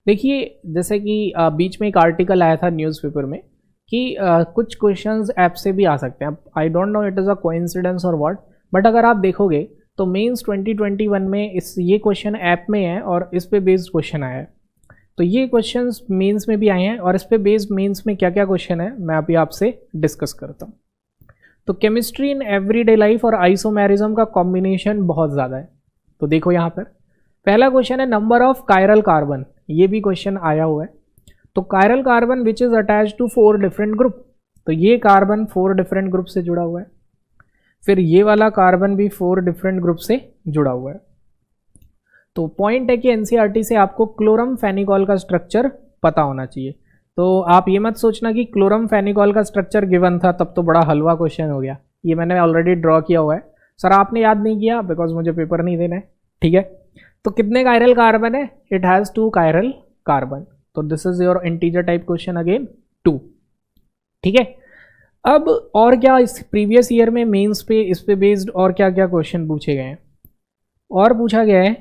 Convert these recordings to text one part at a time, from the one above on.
देखिए जैसे कि बीच में एक आर्टिकल आया था न्यूज़पेपर में कि कुछ क्वेश्चंस ऐप से भी आ सकते हैं। I don't know it is a coincidence और व्हाट, बट अगर आप देखोगे तो मेंस 2021 में ये क्वेश्चन ऐप में है और इस पे बेस्ड क्वेश्चन आया है। तो ये क्वेश्चंस मेंस में भी आए हैं और इस पे बेस्ड मेंस में क्या क्या क्वेश्चन है मैं अभी आपसे डिस्कस करता हूँ। तो केमिस्ट्री इन एवरीडे लाइफ और आइसोमेरिज्म का कॉम्बिनेशन बहुत ज़्यादा है। तो देखो यहाँ पर पहला क्वेश्चन है नंबर ऑफ कायरल कार्बन, ये भी क्वेश्चन आया हुआ है। तो chiral carbon which is attach to 4 different group, तो ये कार्बन 4 डिफरेंट ग्रुप से जुड़ा हुआ है। फिर ये वाला कार्बन भी 4 डिफरेंट ग्रुप से जुड़ा हुआ है। तो पॉइंट है कि एनसीईआरटी से आपको क्लोरम फेनिकॉल का स्ट्रक्चर पता होना चाहिए। तो आप ये मत सोचना कि क्लोरम फेनिकॉल का स्ट्रक्चर गिवन था तब तो बड़ा हलवा क्वेश्चन हो गया, ये मैंने ऑलरेडी ड्रॉ किया हुआ है। सर आपने याद नहीं किया बिकॉज मुझे पेपर नहीं देना है, ठीक है। तो कितने कायरल कार्बन है, इट हैज़ 2 कायरल कार्बन। तो this is your integer type question again 2, ठीक है। अब और क्या इस प्रीवियस ईयर में मेंस पे इस पे बेस्ड और क्या क्या क्वेश्चन पूछे गए हैं, और पूछा गया है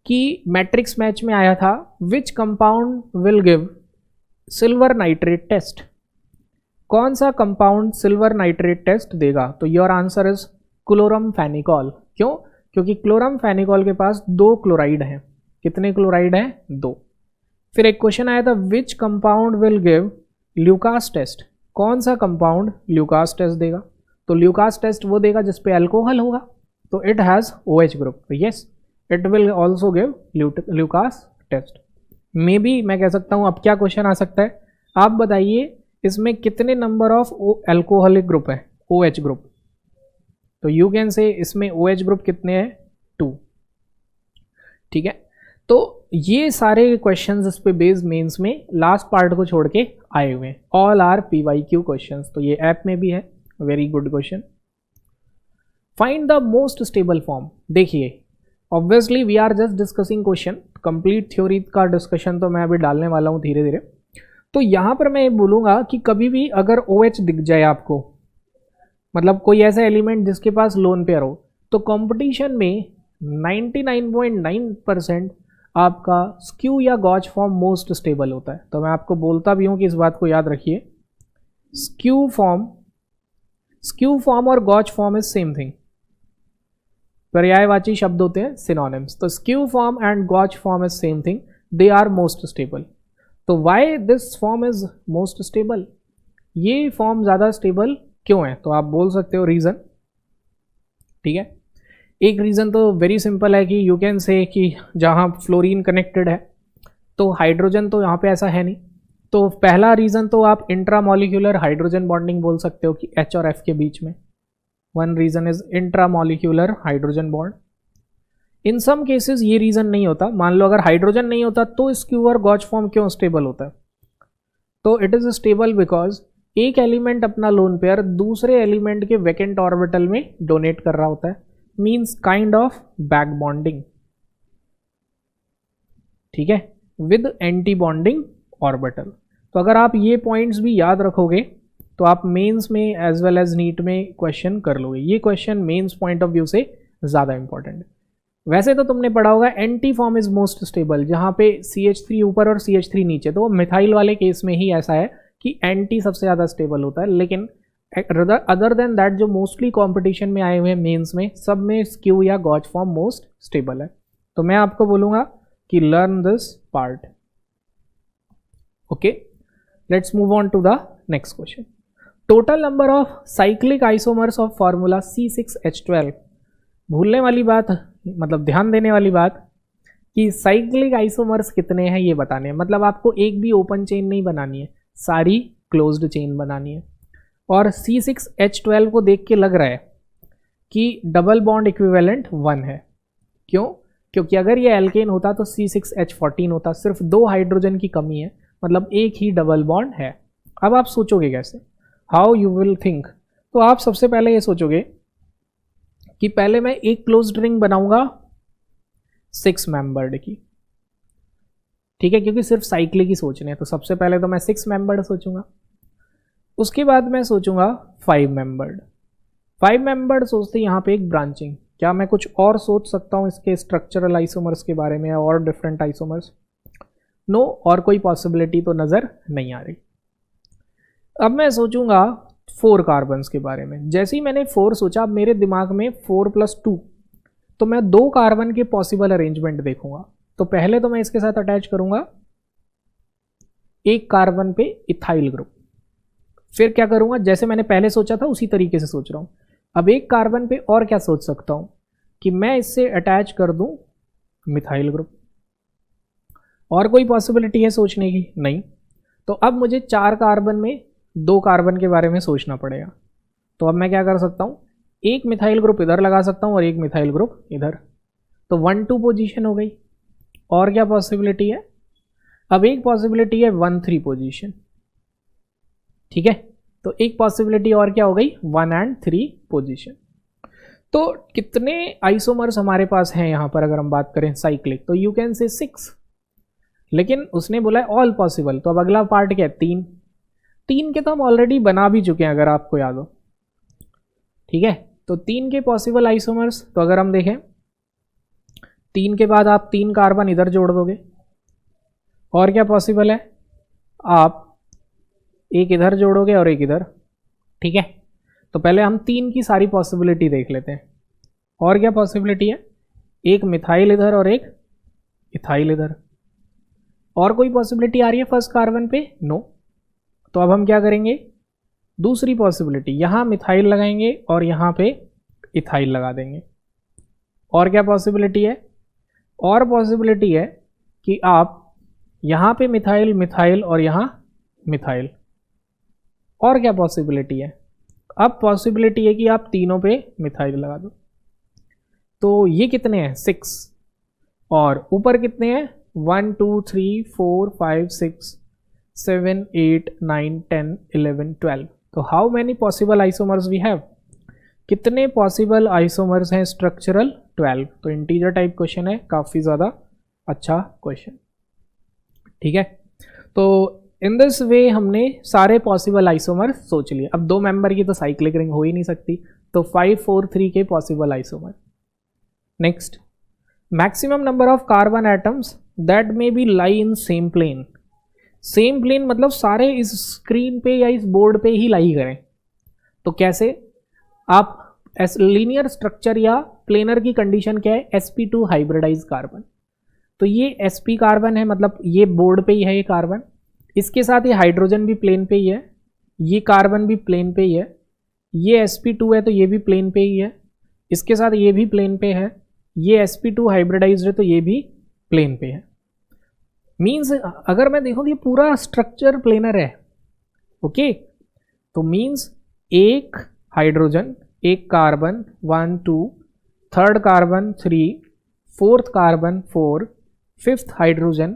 कि मैट्रिक्स मैच में आया था which compound will give silver nitrate test, कौन सा कंपाउंड सिल्वर नाइट्रेट टेस्ट देगा। तो your answer is chloramphenicol. क्यों? क्योंकि क्लोरम फेनिकॉल के पास 2 क्लोराइड हैं। कितने क्लोराइड हैं? 2। फिर एक क्वेश्चन आया था which compound will give Lucas test, कौन सा कंपाउंड ल्यूकास टेस्ट देगा। तो ल्यूकास टेस्ट वो देगा जिस पे अल्कोहल होगा, तो इट हैज़ OH ग्रुप, तो yes it will also give Lucas test. Maybe मैं कह सकता हूँ अब क्या क्वेश्चन आ सकता है, आप बताइए इसमें कितने नंबर ऑफ अल्कोहलिक ग्रुप है, OH ग्रुप। तो यू कैन से इसमें OH ग्रुप कितने हैं, 2, ठीक है। तो ये सारे क्वेश्चंस इस पे बेस्ड मेंस में लास्ट पार्ट को छोड़ के आए हुए हैं, ऑल आर PYQ क्वेश्चंस। तो ये ऐप में भी है, very good question. Find the most stable form. देखिए obviously we are just discussing question, complete theory का डिस्कशन तो मैं अभी डालने वाला हूँ धीरे धीरे। तो यहाँ पर मैं ये बोलूँगा कि कभी भी अगर OH दिख जाए आपको, मतलब कोई ऐसा एलिमेंट जिसके पास लोन पेयर हो, तो कंपटीशन में 99.9% आपका स्क्यू या गॉच फॉर्म मोस्ट स्टेबल होता है। तो मैं आपको बोलता भी हूँ कि इस बात को याद रखिए, स्क्यू फॉर्म और gauche form is same thing, पर्यायवाची शब्द होते हैं, सिनोनिम्स। तो skew form and gauche form is same thing, they are most stable. तो why this form is most stable, ये फॉर्म ज़्यादा स्टेबल क्यों है, तो आप बोल सकते हो रीज़न, ठीक है। एक रीज़न तो वेरी सिंपल है कि यू कैन से कि जहाँ फ्लोरीन कनेक्टेड है तो हाइड्रोजन तो यहाँ पे ऐसा है नहीं। तो पहला रीज़न तो आप इंट्रामॉलिक्यूलर हाइड्रोजन बॉन्डिंग बोल सकते हो कि H और F के बीच में, one reason is intramolecular hydrogen bond. In some cases ये रीज़न नहीं होता, मान लो अगर हाइड्रोजन नहीं होता तो स्क्यू और गॉच फॉर्म क्यों स्टेबल होता है, तो इट इज़ स्टेबल बिकॉज एक एलिमेंट अपना लोन पेयर दूसरे एलिमेंट के वैकेंट ऑर्बिटल में डोनेट कर रहा होता है, means kind of back bonding, ठीक है, विद एंटी बॉन्डिंग ऑर्बिटल। तो अगर आप ये पॉइंट्स भी याद रखोगे तो आप मेंस में एज वेल एज नीट में क्वेश्चन कर लोगे। ये question mains point of view से ज़्यादा इंपॉर्टेंट है। वैसे तो तुमने पढ़ा होगा anti form is most stable, जहाँ पे CH3 ऊपर और CH3 नीचे, तो मिथाइल वाले केस में ही ऐसा है कि एंटी सबसे ज़्यादा स्टेबल होता है। लेकिन अदर देन दैट जो मोस्टली कंपटीशन में आए हुए हैं मेंस में, सब में स्क्यू या गॉच फॉर्म मोस्ट स्टेबल है। तो मैं आपको बोलूँगा कि learn this part, okay. Let's move on to the next question. Total number of cyclic isomers of formula C6H12। भूलने वाली बात, मतलब ध्यान देने वाली बात कि साइक्लिक आइसोमर्स कितने हैं ये बताने हैं, मतलब आपको एक भी ओपन चेन नहीं बनानी है, सारी क्लोज्ड चेन बनानी है। और C6H12 को देख के लग रहा है कि डबल बॉन्ड इक्विवेलेंट 1 है। क्यों? क्योंकि अगर ये एल्केन होता तो C6H14 होता, सिर्फ 2 हाइड्रोजन की कमी है, मतलब एक ही डबल बॉन्ड है। अब आप सोचोगे कैसे, हाउ यू विल थिंक। तो आप सबसे पहले ये सोचोगे कि पहले मैं एक क्लोज्ड रिंग बनाऊंगा 6 मेंबर्ड की, ठीक है, क्योंकि सिर्फ साइक्लिक ही सोचने हैं। तो सबसे पहले तो मैं 6 मेंबर्ड सोचूंगा, उसके बाद मैं सोचूंगा 5 मेंबर्ड। 5 मेंबर्ड सोचते यहाँ पे एक ब्रांचिंग, क्या मैं कुछ और सोच सकता हूँ इसके स्ट्रक्चरल आइसोमर्स के बारे में और डिफरेंट आइसोमर्स? नो, और कोई पॉसिबिलिटी तो नज़र नहीं आ रही। अब मैं सोचूंगा 4 कार्बन्स के बारे में। जैसे ही मैंने 4 सोचा, अब मेरे दिमाग में 4 + 2, तो मैं 2 कार्बन के पॉसिबल अरेंजमेंट देखूंगा। तो पहले तो मैं इसके साथ अटैच करूंगा एक कार्बन पे इथाइल ग्रुप। फिर क्या करूंगा, जैसे मैंने पहले सोचा था उसी तरीके से सोच रहा हूं। अब एक कार्बन पे और क्या सोच सकता हूं कि मैं इससे अटैच कर दूं मिथाइल ग्रुप। और कोई पॉसिबिलिटी है सोचने की? नहीं। तो अब मुझे 4 कार्बन में 2 कार्बन के बारे में सोचना पड़ेगा। तो अब मैं क्या कर सकता हूं, एक मिथाइल ग्रुप इधर लगा सकता हूं और एक मिथाइल ग्रुप इधर। तो 1-2 पोजीशन हो गई। और क्या पॉसिबिलिटी है? अब एक पॉसिबिलिटी है 1-3 पोजीशन। ठीक है, तो एक पॉसिबिलिटी और क्या हो गई, 1 और 3 पोजीशन। तो कितने आइसोमर्स हमारे पास हैं यहां पर अगर हम बात करें साइक्लिक, तो यू कैन से 6। लेकिन उसने बोला है ऑल पॉसिबल, तो अब अगला पार्ट क्या है, 3 के तो हम ऑलरेडी बना भी चुके हैं अगर आपको याद हो। ठीक है, तो 3 के पॉसिबल आइसोमर्स, तो अगर हम देखें 3 के बाद आप 3 कार्बन इधर जोड़ दोगे। और क्या पॉसिबल है, आप एक इधर जोड़ोगे और एक इधर। ठीक है, तो पहले हम 3 की सारी पॉसिबिलिटी देख लेते हैं। और क्या पॉसिबिलिटी है, एक मिथाइल इधर और एक इथाइल इधर। और कोई पॉसिबिलिटी आ रही है फर्स्ट कार्बन पे? नो। तो अब हम क्या करेंगे, दूसरी पॉसिबिलिटी, यहां मिथाइल लगाएंगे और यहां पे इथाइल लगा देंगे। और क्या पॉसिबिलिटी है, और पॉसिबिलिटी है कि आप यहां पे मिथाइल मिथाइल और यहां मिथाइल। और क्या पॉसिबिलिटी है, अब पॉसिबिलिटी है कि आप तीनों पे मिथाइल लगा दो। तो ये कितने हैं, 6। और ऊपर कितने हैं, 1 2 3 4 5 6 7 8 9 10 11 12। तो how many possible isomers we have, कितने पॉसिबल आइसोमर्स हैं स्ट्रक्चरल, 12। तो इंटीजर टाइप क्वेश्चन है, काफ़ी ज़्यादा अच्छा क्वेश्चन। ठीक है, तो इन दिस वे हमने सारे पॉसिबल आइसोमर सोच लिए। अब 2 मेंबर की तो साइक्लिक रिंग हो ही नहीं सकती, तो 5 4 3 के possible isomer. Next, maximum number of carbon atoms that may be lie in same plane. Same plane मतलब सारे इस स्क्रीन पे या इस बोर्ड पे ही लाई करें। तो कैसे, आप लीनियर स्ट्रक्चर या प्लेनर की कंडीशन क्या है, sp2 हाइब्रिडाइज कार्बन। तो ये sp कार्बन है, मतलब ये बोर्ड पे ही है ये कार्बन, इसके साथ ये हाइड्रोजन भी प्लेन पे ही है, ये कार्बन भी प्लेन पे ही है, ये sp2 है तो ये भी प्लेन पे ही है, इसके साथ ये भी प्लेन पे है, ये sp2 हाइब्रिडाइज्ड है तो ये भी प्लेन पे है। मीन्स अगर मैं देखूँ ये पूरा स्ट्रक्चर प्लेनर है। ओके, तो मीन्स एक हाइड्रोजन, एक carbon 1 2, third carbon 3, fourth carbon 4, fifth hydrogen,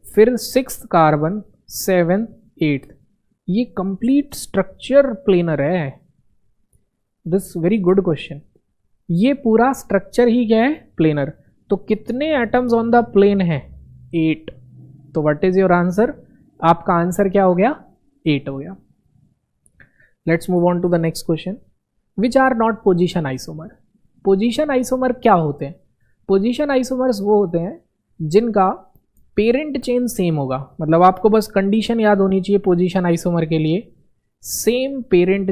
फिर 6th कार्बन 7 8। ये कंप्लीट स्ट्रक्चर प्लेनर है। This very good question. ये पूरा स्ट्रक्चर ही क्या है, प्लेनर। तो कितने एटम्स ऑन द प्लेन है, 8। तो व्हाट इज योर आंसर, आपका आंसर क्या हो गया, 8 हो गया। Let's move on to the next question, which are not position isomer. Position isomer क्या होते हैं, पोजीशन आइसोमर्स वो होते हैं जिनका पेरेंट चेन सेम होगा। मतलब आपको बस कंडीशन याद होनी चाहिए पोजीशन आइसोमर के लिए, सेम पेरेंट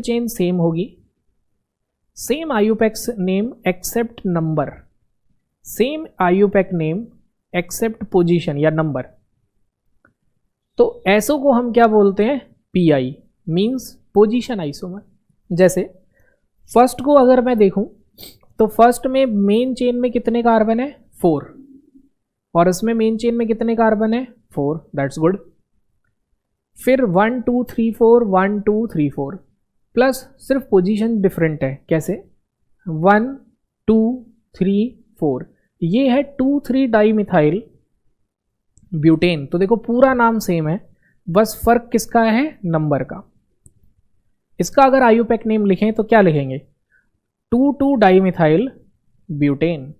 चेन सेम होगी, same IUPAC name except number, same IUPAC name except position या नंबर। तो ऐसो को हम क्या बोलते हैं, पीआई, मींस पोजीशन आइसोमर। जैसे फर्स्ट को अगर मैं देखूं तो फर्स्ट में मेन चेन में कितने कार्बन है, 4, और इसमें मेन चेन में कितने कार्बन है, 4, दैट्स गुड। फिर 1 2 3 4 1 2 3 4 प्लस सिर्फ पोजीशन डिफरेंट है। कैसे, 1 2 3 4, ये है 2,3 डाइमिथाइल ब्यूटेन। तो देखो पूरा नाम सेम है, बस फर्क किसका है, नंबर का। इसका अगर आईयूपैक नेम लिखें तो क्या लिखेंगे, 2,2 डाइमिथाइल ब्यूटेन।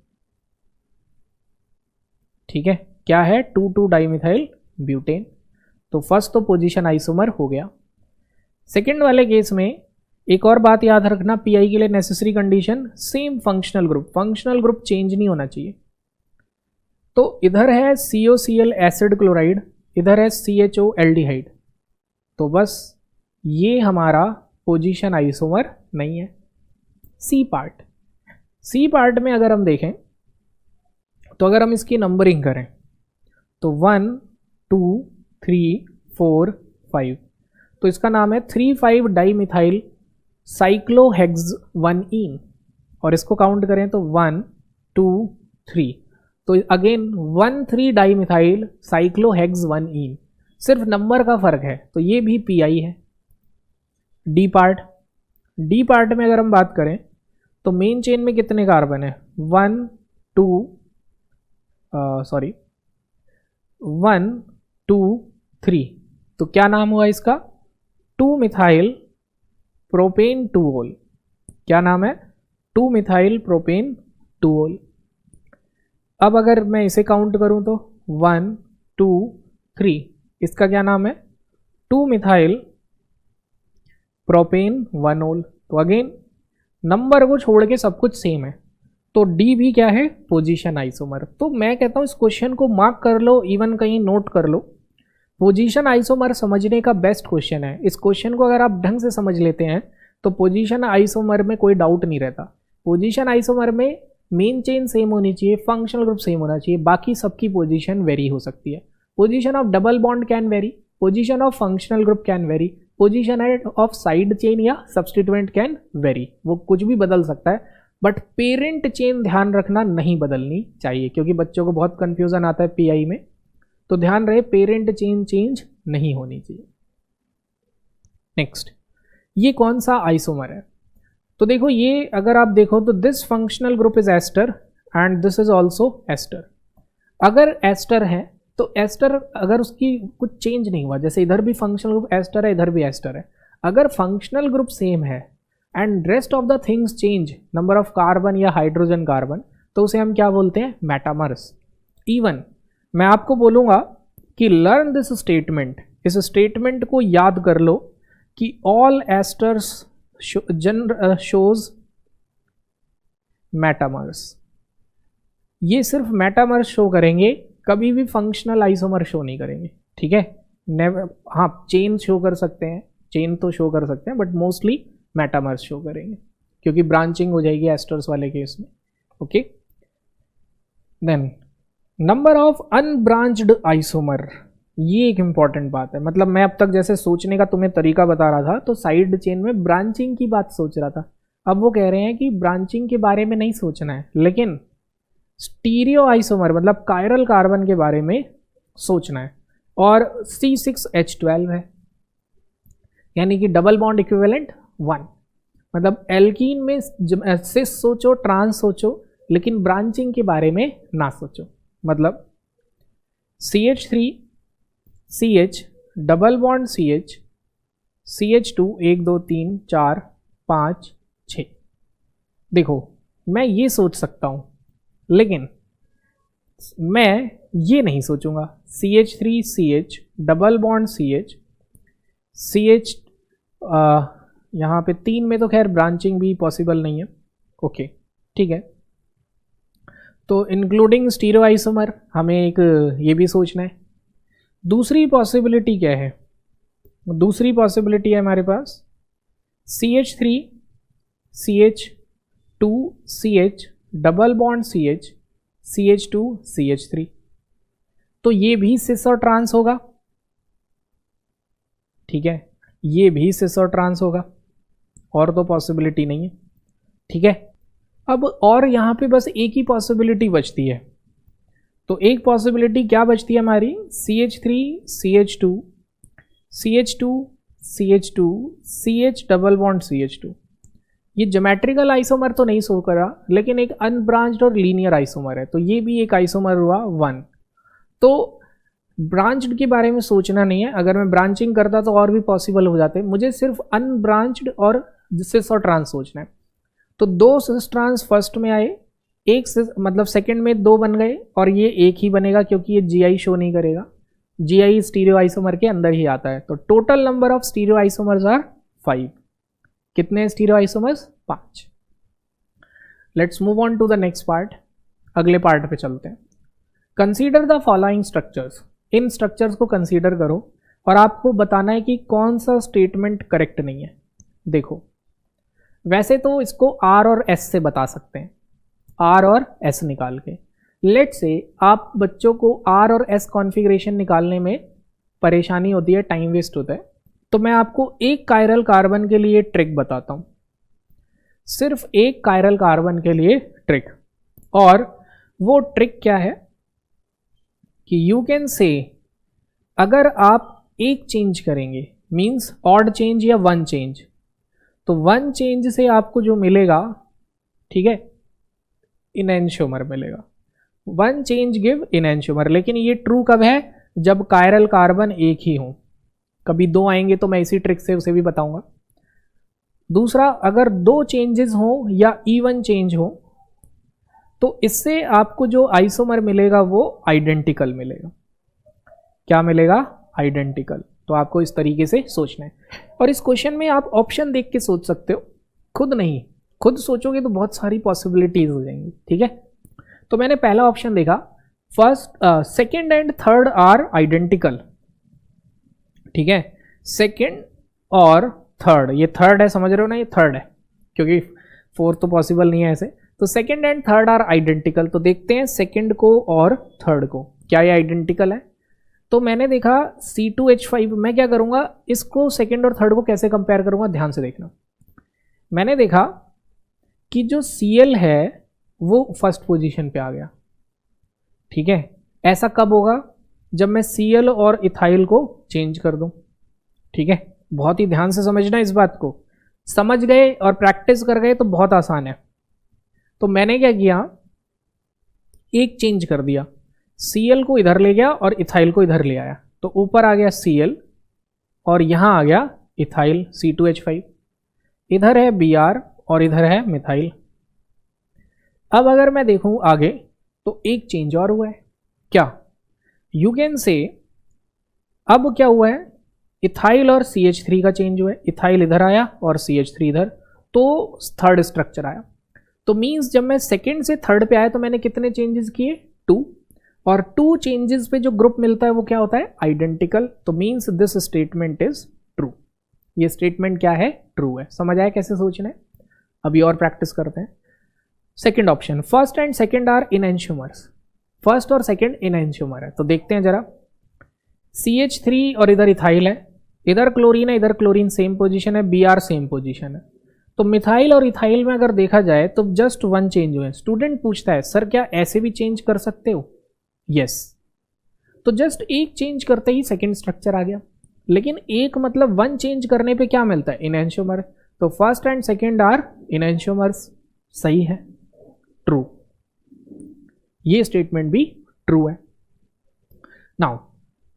ठीक है, क्या है, 2,2 डाइमिथाइल ब्यूटेन। तो फर्स्ट तो पोजीशन आइसोमर हो गया। सेकेंड वाले केस में एक और बात याद रखना, पीआई के लिए necessary condition, same functional group. Functional group change नहीं होना चाहिए। तो इधर है COCl एसिड क्लोराइड, इधर है CHO एल्डिहाइड, तो बस ये हमारा पोजीशन आइसोमर नहीं है। सी पार्ट में अगर हम देखें तो अगर हम इसकी नंबरिंग करें तो 1 2 3 4 5, तो इसका नाम है 3,5 डाइमिथाइल साइक्लोहेक्स-1-ईन, और इसको काउंट करें तो 1 2 3, तो अगेन 1,3 डाइमिथाइल साइक्लोहेक्स-1-ईन, सिर्फ नंबर का फर्क है, तो ये भी पीआई है। डी पार्ट में अगर हम बात करें तो मेन चेन में कितने कार्बन है, 1 2 3, तो क्या नाम हुआ इसका, 2 मिथाइल प्रोपेन 2-ओल, क्या नाम है, 2 मिथाइल प्रोपेन 2-ओल। अब अगर मैं इसे काउंट करूं तो 1 2 3, इसका क्या नाम है, 2 मिथाइल प्रोपेन 1-ओल, तो अगेन नंबर को छोड़ के सब कुछ सेम है, तो डी भी क्या है, पोजीशन आइसोमर। तो मैं कहता हूं इस क्वेश्चन को मार्क कर लो, इवन कहीं नोट कर लो, पोजीशन आइसोमर समझने का बेस्ट क्वेश्चन है। इस क्वेश्चन को अगर आप ढंग से समझ लेते हैं तो पोजीशन आइसोमर में कोई डाउट नहीं रहता। पोजीशन आइसोमर में मेन चेन सेम होनी चाहिए, फंक्शनल ग्रुप सेम होना चाहिए, बाकी सबकी पोजीशन वेरी हो सकती है। Position of double bond can very, position of functional group can very, position of side chain या सब्स्टिट्यूएंट कैन वेरी, वो कुछ भी बदल सकता है, बट पेरेंट चेन ध्यान रखना नहीं बदलनी चाहिए, क्योंकि बच्चों को बहुत कंफ्यूजन आता है पीआई में, तो ध्यान रहे पेरेंट चेन चेंज नहीं होनी चाहिए। नेक्स्ट, ये कौन सा आइसोमर है, तो देखो ये अगर आप देखो तो this functional group is ester and this is also ester. अगर एस्टर है तो एस्टर अगर उसकी कुछ चेंज नहीं हुआ, जैसे इधर भी फंक्शनल ग्रुप एस्टर है, इधर भी एस्टर है, अगर फंक्शनल ग्रुप सेम है and rest of the things change, number of carbon या हाइड्रोजन कार्बन, तो उसे हम क्या बोलते हैं, मेटामर्स। इवन मैं आपको बोलूंगा कि लर्न दिस स्टेटमेंट, इस स्टेटमेंट को याद कर लो कि ऑल एस्टर्स शोज मेटामर्स, ये सिर्फ मेटामर्स शो करेंगे, कभी भी फंक्शनल आइसोमर शो नहीं करेंगे, ठीक है। नेवर, हाँ चेन शो कर सकते हैं, चेन तो शो कर सकते हैं, बट मोस्टली मेटामर्स शो करेंगे, क्योंकि ब्रांचिंग हो जाएगी एस्टर्स वाले केस में। Okay, then number of unbranched isomer, ये एक इंपॉर्टेंट बात है। मतलब मैं अब तक जैसे सोचने का तुम्हें तरीका बता रहा था, तो साइड चेन में ब्रांचिंग की बात सोच रहा था, अब वो कह रहे हैं कि ब्रांचिंग के बारे में नहीं सोचना है, लेकिन स्टीरियो आइसोमर मतलब कायरल कार्बन के बारे में सोचना है। और C6H12 है, यानी कि डबल बॉन्ड इक्विवेलेंट 1, मतलब एल्कीन में सिस सोचो, ट्रांस सोचो, लेकिन ब्रांचिंग के बारे में ना सोचो। मतलब CH3 CH double bond CH CH2 1 2 3 4 5 6, देखो मैं ये सोच सकता हूं, लेकिन मैं ये नहीं सोचूंगा CH3 CH double bond CH CH, यहाँ पे 3 में तो खैर ब्रांचिंग भी पॉसिबल नहीं है। ओके ठीक है, तो इंक्लूडिंग स्टीरियो आइसोमर हमें एक ये भी सोचना है। दूसरी पॉसिबिलिटी क्या है, दूसरी पॉसिबिलिटी है हमारे पास CH3 CH2 CH double bond CH CH2 CH3, तो ये भी सिस और ट्रांस होगा, ठीक है, ये भी सिस और ट्रांस होगा, और तो पॉसिबिलिटी नहीं है, ठीक है। अब और यहाँ पे बस एक ही पॉसिबिलिटी बचती है, तो एक पॉसिबिलिटी क्या बचती है हमारी, CH3 CH2 CH2 CH2 CH double bond CH2। ये ज्योमेट्रिकल आइसोमर तो नहीं शो करा, लेकिन एक अनब्रांच्ड और लीनियर आइसोमर है, तो ये भी एक आइसोमर हुआ 1। तो ब्रांच्ड के बारे में सोचना नहीं है, अगर मैं ब्रांचिंग करता तो और भी पॉसिबल हो जाते, मुझे सिर्फ अनब्रांच्ड और सिस और ट्रांस सोचना है। तो 2 सिस ट्रांस फर्स्ट में आए, एक सिस मतलब सेकंड में 2 बन गए, और ये एक ही बनेगा क्योंकि ये GI शो नहीं करेगा, GI स्टीरियो आइसोमर के अंदर ही आता है। तो total number of stereo isomers are 5। कितने stereo isomers, 5। Let's move on to the next part, अगले पार्ट पे चलते हैं। कंसीडर द फॉलोइंग स्ट्रक्चर्स, इन स्ट्रक्चर्स को कंसीडर करो और आपको बताना है कि कौन सा स्टेटमेंट करेक्ट नहीं है। देखो वैसे तो इसको आर और एस से बता सकते हैं, आर और एस निकाल के। लेट से आप बच्चों को आर और एस कॉन्फ़िगरेशन निकालने में परेशानी होती है, टाइम वेस्ट होता है, तो मैं आपको एक कायरल कार्बन के लिए ट्रिक बताता हूं, सिर्फ एक कायरल कार्बन के लिए ट्रिक। और वो ट्रिक क्या है कि यू कैन से अगर आप एक चेंज करेंगे मींस ऑड चेंज या वन चेंज, तो वन चेंज से आपको जो मिलेगा, ठीक है, इनएंशियोमर मिलेगा। One change give enantiomer. लेकिन ये ट्रू कब है? जब कायरल कार्बन एक ही हो। कभी दो आएंगे तो मैं इसी ट्रिक से उसे भी बताऊंगा। दूसरा, अगर दो चेंजेस हो या इवन चेंज हो तो इससे आपको जो आइसोमर मिलेगा वो आइडेंटिकल मिलेगा। क्या मिलेगा? आइडेंटिकल। तो आपको इस तरीके से सोचना है। और इस क्वेश्चन में आप ऑप्शन देख के सोच सकते हो, खुद नहीं। खुद सोचोगे तो बहुत सारी पॉसिबिलिटीज हो जाएंगी, ठीक है। तो मैंने पहला ऑप्शन देखा, first second and third are identical, ठीक है। सेकंड और थर्ड, ये थर्ड है, समझ रहे हो ना, ये थर्ड है क्योंकि फोर्थ तो पॉसिबल नहीं है ऐसे। तो second and third are identical. तो देखते हैं सेकंड को और थर्ड को, क्या ये आइडेंटिकल है। तो मैंने देखा C2H5, मैं क्या करूंगा, इसको सेकंड और थर्ड को कैसे कंपेयर करूंगा, ध्यान से देखना। मैंने देखा कि जो Cl है वो फर्स्ट पोजीशन पे आ गया, ठीक है। ऐसा कब होगा? जब मैं Cl और इथाइल को चेंज कर दूं, ठीक है। बहुत ही ध्यान से समझना इस बात को, समझ गए और प्रैक्टिस कर गए तो बहुत आसान है। तो मैंने क्या किया, एक चेंज कर दिया, Cl को इधर ले गया और इथाइल को इधर ले आया। तो ऊपर आ गया Cl और यहां आ गया इथाइल C2H5, इधर है Br और इधर है मिथाइल। अब अगर मैं देखूं आगे तो एक चेंज और हुआ है, क्या? यू कैन से अब क्या हुआ है, इथाइल और CH3 का चेंज हुआ है। इथाइल इधर आया और CH3 इधर, तो थर्ड स्ट्रक्चर आया। तो मींस जब मैं सेकंड से थर्ड पे आया तो मैंने कितने चेंजेस किए? 2। और 2 चेंजेस पे जो ग्रुप मिलता है वो क्या होता है? आइडेंटिकल। तो means this statement is true. ये स्टेटमेंट क्या है? ट्रू है। समझ आया कैसे सोचना है? अभी और प्रैक्टिस करते हैं। Second option, first and second are enantiomers. First और सेकंड इनएंशियोमर है। तो देखते हैं जरा, CH3 और इधर इथाइल है, इधर क्लोरीन है, इधर क्लोरीन सेम पोजीशन है, Br सेम पोजीशन है। तो मिथाइल और इथाइल में अगर देखा जाए तो जस्ट वन चेंज हुए। स्टूडेंट पूछता है सर क्या ऐसे भी चेंज कर सकते हो? यस। तो जस्ट एक चेंज करते ही सेकंड स्ट्रक्चर आ गया। लेकिन एक मतलब वन चेंज करने पे क्या मिलता है? इनएंशियोमर। तो first and second are enantiomers. सही है, ट्रू। ये स्टेटमेंट भी ट्रू है। Now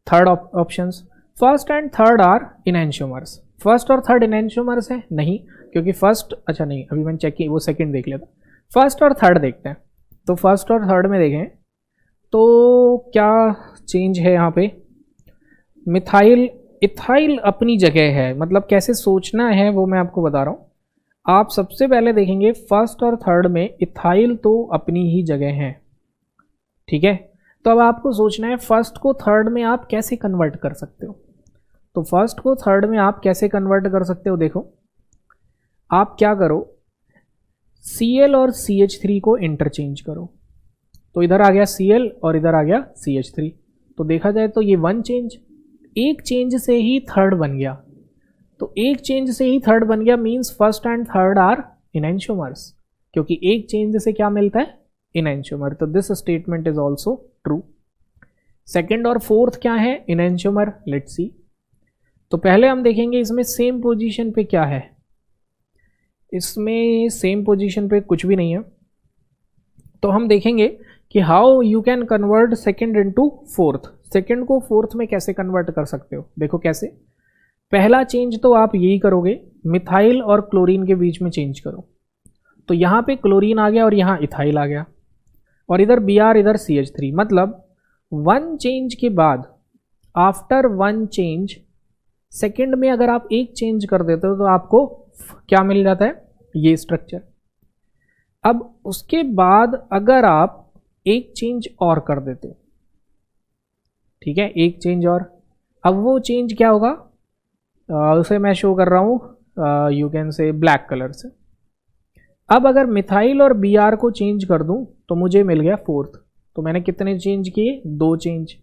third options, first and third are enantiomers. First और थर्ड इनएंशियोमर्स है? नहीं, क्योंकि फर्स्ट, अच्छा नहीं, अभी मैंने चेक किया, वो सेकंड देख लेता। फर्स्ट और थर्ड देखते हैं। तो फर्स्ट और थर्ड में देखें तो क्या चेंज है यहाँ पे? मिथाइल, इथाइल अपनी जगह है, मतलब कैसे सोचना है वो मैं आपको बता रहा हूँ। आप सबसे पहले देखेंगे फर्स्ट और थर्ड में इथाइल तो अपनी ही जगह है, ठीक है। तो अब आपको सोचना है फर्स्ट को थर्ड में आप कैसे कन्वर्ट कर सकते हो। तो फर्स्ट को थर्ड में आप कैसे कन्वर्ट कर सकते हो? देखो आप क्या करो, Cl और CH3 को इंटरचेंज करो। तो इधर आ गया Cl और इधर आ गया CH3। तो देखा जाए तो ये वन चेंज, एक चेंज से ही थर्ड बन गया। तो एक चेंज से ही थर्ड बन गया means first and third are enantiomers, क्योंकि एक चेंज से क्या मिलता है? इनएंशियोमर। तो this statement is also true. Second और फोर्थ क्या है? इनएंशियोमर। Let's see. तो पहले हम देखेंगे इसमें सेम पोजीशन पे क्या है। इसमें सेम पोजीशन पे कुछ भी नहीं है। तो हम देखेंगे कि how you can convert second into fourth. Second को फोर्थ में कैसे कन्वर्ट कर सकते हो? देखो कैसे। पहला चेंज तो आप यही करोगे, मिथाइल और क्लोरीन के बीच में चेंज करो। तो यहाँ पे क्लोरीन आ गया और यहाँ इथाइल आ गया, और इधर Br, इधर CH3। मतलब वन चेंज के बाद, आफ्टर वन चेंज, सेकेंड में अगर आप एक चेंज कर देते हो तो आपको क्या मिल जाता है? ये स्ट्रक्चर। अब उसके बाद अगर आप एक चेंज और कर देते हो, ठीक है, एक चेंज और। अब वो चेंज क्या होगा, उसे मैं शो कर रहा हूँ यू कैन से ब्लैक कलर से। अब अगर मिथाइल और Br को चेंज कर दूं तो मुझे मिल गया फोर्थ। तो मैंने कितने चेंज किए, 2 चेंज।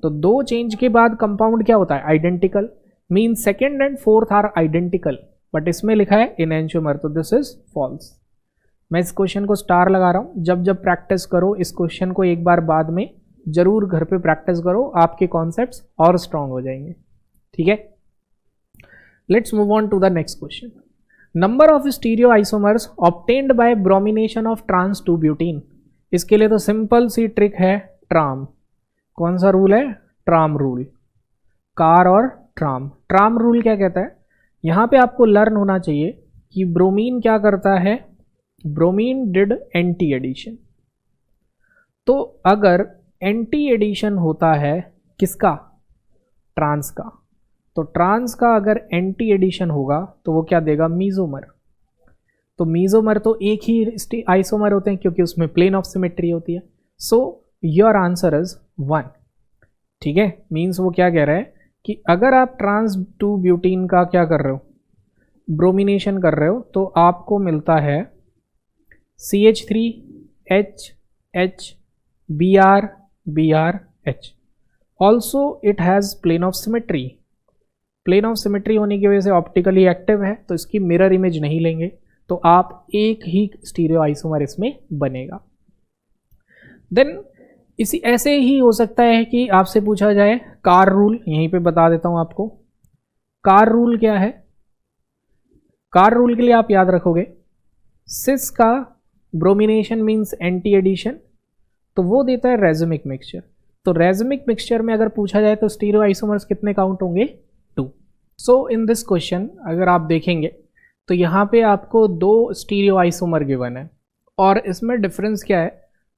तो 2 चेंज के बाद कंपाउंड क्या होता है, identical. Mean second and fourth are identical, but इसमें लिखा है इनएंशियोमर, तो दिस इज फॉल्स। मैं इस क्वेश्चन को स्टार लगा रहा हूं। जब जब प्रैक्टिस करो इस क्वेश्चन को एक बार बाद में जरूर घर पे प्रैक्टिस करो, आपके कॉन्सेप्ट्स और स्ट्रांग हो जाएंगे। ठीक है, let's move on to the next question. Number of stereo isomers obtained by bromination of trans 2 butene. इसके लिए तो सिंपल सी ट्रिक है, ट्राम। कौन सा रूल है, ट्राम रूल। कार और ट्राम। ट्राम रूल क्या कहता है, यहां पे आपको लर्न होना चाहिए कि ब्रोमीन क्या करता है, ब्रोमीन डिड एंटी एडिशन। तो अगर एंटी एडिशन होता है किसका, ट्रांस का, तो ट्रांस का अगर एंटी एडिशन होगा तो वो क्या देगा, मीजोमर। तो मीजोमर तो एक ही आइसोमर होते हैं क्योंकि उसमें प्लेन ऑफ सिमेट्री होती है। So your answer is 1। ठीक है, मीन्स वो क्या कह रहा है कि अगर आप ट्रांस 2 ब्यूटीन का क्या कर रहे हो, ब्रोमिनेशन कर रहे हो, तो आपको मिलता है CH3H Br BrH। Also it has plane of symmetry. Plane of symmetry होने की वजह से ऑप्टिकली एक्टिव है, तो इसकी मिरर इमेज नहीं लेंगे, तो आप एक ही स्टीरियो आइसोमर इसमें बनेगा। देन इसी ऐसे ही हो सकता है कि आपसे पूछा जाए कार रूल, यहीं पे बता देता हूं आपको। कार रूल क्या है, कार रूल के लिए आप याद रखोगे सिस का ब्रोमिनेशन मीन्स एंटी एडिशन, तो वो देता है रेजमिक मिक्सचर। तो रेजमिक मिक्सचर में अगर पूछा जाए तो स्टीरियो आइसोमर्स कितने काउंट होंगे, 2। सो इन दिस क्वेश्चन अगर आप देखेंगे तो यहाँ पे आपको 2 स्टीरियो आइसोमर गिवन है, और इसमें डिफरेंस क्या है,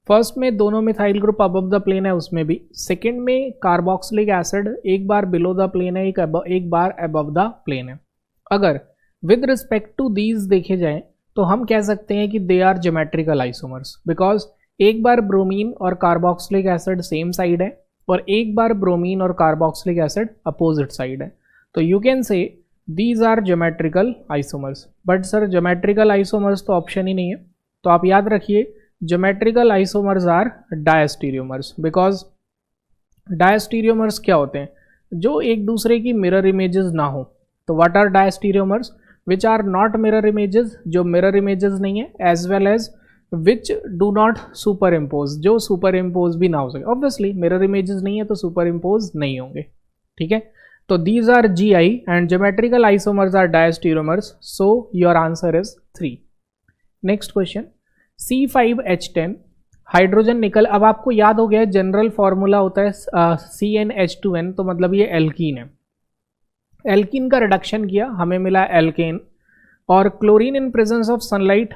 फर्स्ट में दोनों methyl group above the plane है उसमें भी, सेकेंड में कार्बोक्सिलिक एसिड एक बार बिलो द प्लेन है, एक बार अबव द प्लेन है। अगर विद रिस्पेक्ट टू दीज देखे जाए तो हम कह सकते हैं कि they are geometrical isomers, because एक बार ब्रोमीन और कार्बोक्सिलिक एसिड सेम साइड है और एक बार ब्रोमीन और कार्बोक्सिलिक एसिड अपोजिट साइड है। तो you can say these are geometrical isomers. But sir geometrical isomers तो ऑप्शन ही नहीं है, तो आप याद रखिए geometrical isomers are diastereomers, because diastereomers क्या होते हैं, जो एक दूसरे की मिरर इमेजेस ना हो। तो what are diastereomers, which are not mirror images, जो मिरर इमेजेस नहीं है, as well as which do not superimpose, जो सुपर इम्पोज भी ना हो सके। ऑब्वियसली मिरर इमेजेस नहीं है तो सुपर इम्पोज नहीं होंगे। ठीक है, तो these are GI and geometrical isomers are diastereomers, so your answer is 3. Next question, C5H10 hydrogen निकल। अब आपको याद हो गया जनरल फॉर्मूला होता है CnH2n, तो मतलब ये एल्कीन है। एल्कीन का रिडक्शन किया, हमें मिला एल्केन। और chlorine in presence of sunlight,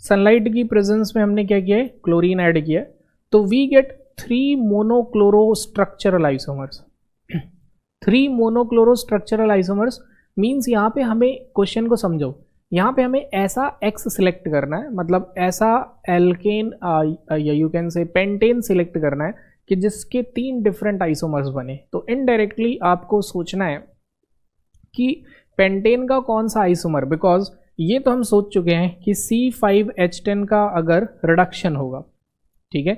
sunlight की प्रेजेंस में हमने क्या किया है, क्लोरीन ऐड किया, तो we get 3 monochloro structural isomers. 3 monochloro structural isomers means यहाँ पे हमें क्वेश्चन को समझो, यहाँ पे हमें ऐसा X सिलेक्ट करना है, मतलब ऐसा एल्केन या यू कैन से पेंटेन सिलेक्ट करना है कि जिसके 3 डिफरेंट आइसोमर्स बने। तो इनडायरेक्टली आपको सोचना है कि पेंटेन का कौन सा आइसोमर, बिकॉज ये तो हम सोच चुके हैं कि C5H10 का अगर रिडक्शन होगा, ठीक है,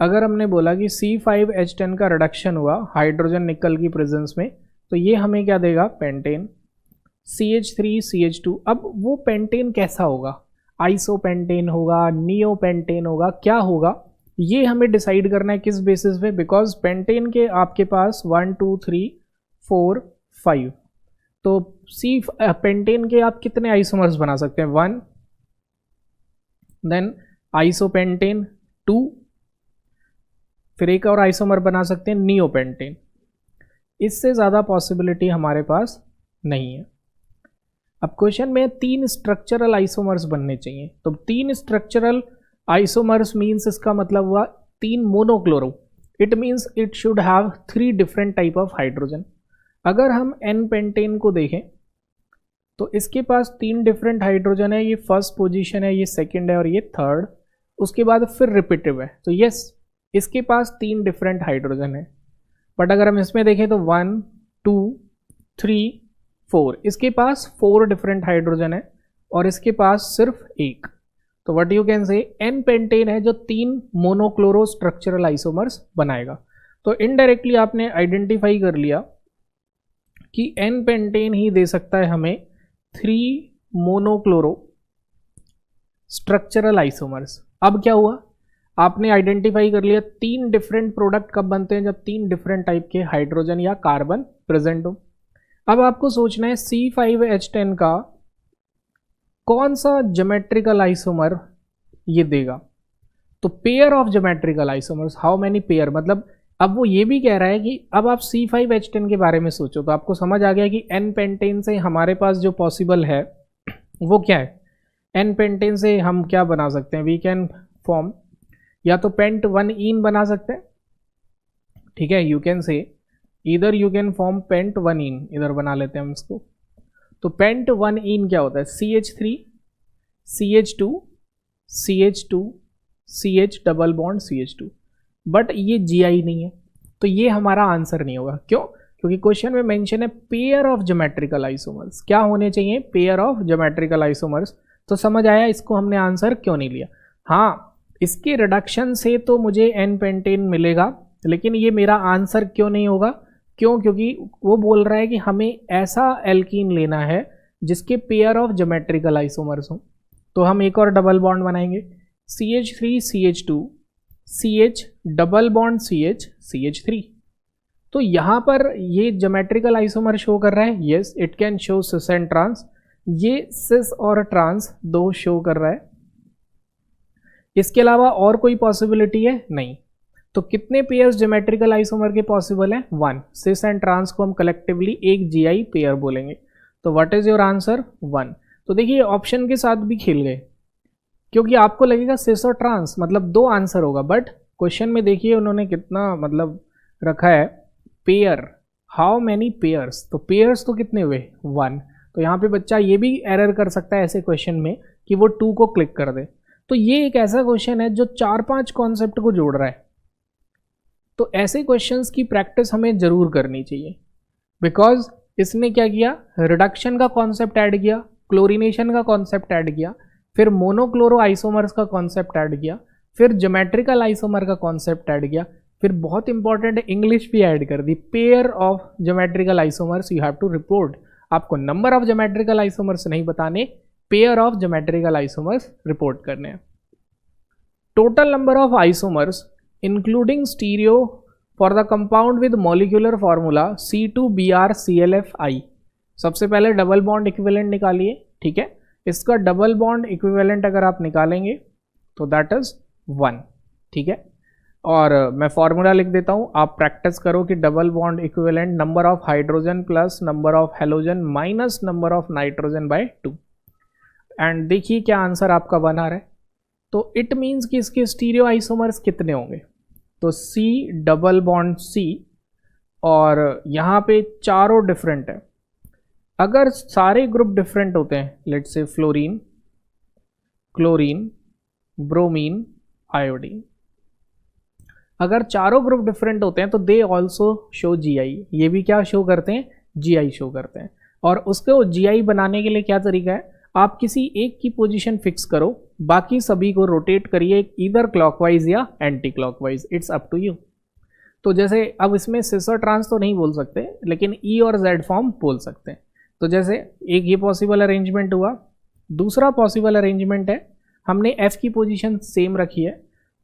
अगर हमने बोला कि C5H10 का रिडक्शन हुआ हाइड्रोजन निकल की प्रेजेंस में, तो ये हमें क्या देगा, पेंटेन CH3CH2। अब वो पेंटेन कैसा होगा, आइसोपेंटेन होगा, नियोपेंटेन होगा, क्या होगा, ये हमें डिसाइड करना है किस बेसिस पे, बिकॉज पेंटेन के आपके पास 1 2 3 4 5, तो पेंटेन के आप कितने आइसोमर्स बना सकते हैं, 1, देन आइसोपेंटेन 2, फिर एक और आइसोमर बना सकते हैं नियोपेंटेन। इससे ज़्यादा पॉसिबिलिटी हमारे पास नहीं है। अब क्वेश्चन में 3 स्ट्रक्चरल आइसोमर्स बनने चाहिए, तो 3 स्ट्रक्चरल आइसोमर्स मीन्स इसका मतलब हुआ 3 monochloro, it means it should have 3 different type of hydrogen. अगर हम एन पेंटेन को देखें तो इसके पास 3 डिफरेंट हाइड्रोजन है, ये फर्स्ट पोजीशन है, ये सेकंड है और ये थर्ड, उसके बाद फिर रिपीटिव है, तो यस इसके पास 3 डिफरेंट हाइड्रोजन है। बट अगर हम इसमें देखें तो 1 2 3 4, इसके पास 4 डिफरेंट हाइड्रोजन है और इसके पास सिर्फ एक। तो what you can say n pentane है जो 3 मोनोक्लोरो स्ट्रक्चरल आइसोमर्स बनाएगा। तो इनडायरेक्टली आपने आइडेंटिफाई कर लिया कि एन पेंटेन ही दे सकता है हमें 3 मोनोक्लोरो स्ट्रक्चरल आइसोमर्स। अब क्या हुआ, आपने आइडेंटिफाई कर लिया 3 डिफरेंट प्रोडक्ट कब बनते हैं, जब 3 डिफरेंट टाइप के हाइड्रोजन या कार्बन प्रेजेंट हो। अब आपको सोचना है C5H10 का कौन सा ज्योमेट्रिकल आइसोमर ये देगा। तो pair of geometrical isomers, how many pair, मतलब अब वो ये भी कह रहा है कि अब आप C5H10 के बारे में सोचो। तो आपको समझ आ गया कि एन पेंटेन से हमारे पास जो पॉसिबल है वो क्या है। एन पेंटेन से हम क्या बना सकते हैं, वी कैन फॉर्म या तो पेंट 1 इन बना सकते हैं, ठीक है, यू कैन से इधर यू कैन फॉर्म पेंट 1 इन, इधर बना लेते हैं हम इसको। तो पेंट 1 इन क्या होता है, CH3 CH2 CH2 CH double bond CH2, but ये GI नहीं है तो ये हमारा आंसर नहीं होगा। क्यों? क्योंकि क्वेश्चन में मेंशन है पेयर ऑफ ज्योमेट्रिकल आइसोमर्स। क्या होने चाहिए, पेयर ऑफ ज्योमेट्रिकल आइसोमर्स। तो समझ आया इसको हमने आंसर क्यों नहीं लिया। हाँ, इसके रिडक्शन से तो मुझे एन पेंटेन मिलेगा, लेकिन ये मेरा आंसर क्यों नहीं होगा। क्यों? क्योंकि वो बोल रहा है कि हमें ऐसा एल्कीन लेना है जिसके पेयर ऑफ ज्योमेट्रिकल आइसोमर्स हो। तो हम एक और डबल बॉन्ड बनाएंगे, CH3 CH2 CH double bond CH CH3। तो यहाँ पर ये ज्योमेट्रिकल आइसोमर शो कर रहा है, yes it can show cis and trans. ये सिस और ट्रांस दो शो कर रहा है, इसके अलावा और कोई पॉसिबिलिटी है नहीं। तो कितने पेयर्स ज्योमेट्रिकल आइसोमर के पॉसिबल हैं, 1। सिस एंड ट्रांस को हम कलेक्टिवली एक GI पेयर बोलेंगे। तो व्हाट इज योर आंसर, 1। तो देखिए ऑप्शन के साथ भी खेल गए, क्योंकि आपको लगेगा सिस और ट्रांस मतलब 2 आंसर होगा, बट क्वेश्चन में देखिए उन्होंने कितना मतलब रखा है पेयर, हाउ मैनी पेयर्स। तो पेयर्स तो कितने हुए, 1। तो यहाँ पे बच्चा ये भी एरर कर सकता है ऐसे क्वेश्चन में कि वो 2 को क्लिक कर दे। तो ये एक ऐसा क्वेश्चन है जो 4-5 कॉन्सेप्ट को जोड़ रहा है। तो ऐसे क्वेश्चंस की प्रैक्टिस हमें जरूर करनी चाहिए, बिकॉज इसने क्या किया, रिडक्शन का कॉन्सेप्ट ऐड किया, क्लोरीनेशन का कॉन्सेप्ट ऐड किया, फिर मोनोक्लोरो आइसोमर्स का कॉन्सेप्ट ऐड किया, फिर ज्योमेट्रिकल आइसोमर का कॉन्सेप्ट ऐड किया, फिर बहुत इंपॉर्टेंट इंग्लिश भी ऐड कर दी, pair of geometrical isomers you have to report. आपको नंबर ऑफ ज्योमेट्रिकल आइसोमर्स नहीं बताने, pair of geometrical isomers report करने हैं। Total number of isomers including stereo for the compound with molecular formula C2BrClFI। सबसे पहले double bond equivalent निकालिए, ठीक है। इसका डबल बॉन्ड इक्विवेलेंट अगर आप निकालेंगे तो दैट इज 1, ठीक है। और मैं फॉर्मूला लिख देता हूं, आप प्रैक्टिस करो कि double bond equivalent number of hydrogen plus number of halogen minus number of nitrogen by 2। And देखिए क्या आंसर आपका बना रहा है। तो इट मीन्स कि इसके स्टीरियो आइसोमर्स कितने होंगे, तो C डबल बॉन्ड C, और यहाँ पे चारों डिफरेंट है। अगर सारे ग्रुप डिफरेंट होते हैं, let's say fluorine, chlorine, bromine, iodine, अगर चारों ग्रुप डिफरेंट होते हैं तो दे ऑल्सो शो GI। ये भी क्या शो करते हैं, GI शो करते हैं। और उसको GI बनाने के लिए क्या तरीका है, आप किसी एक की पोजीशन फिक्स करो, बाकी सभी को रोटेट करिए इधर क्लॉकवाइज या anti clockwise, it's up to you. तो जैसे अब इसमें सिस और ट्रांस तो नहीं बोल सकते, लेकिन E और Z फॉर्म बोल सकते हैं। तो जैसे एक ये पॉसिबल अरेंजमेंट हुआ, दूसरा पॉसिबल अरेंजमेंट है हमने F की पोजीशन सेम रखी है,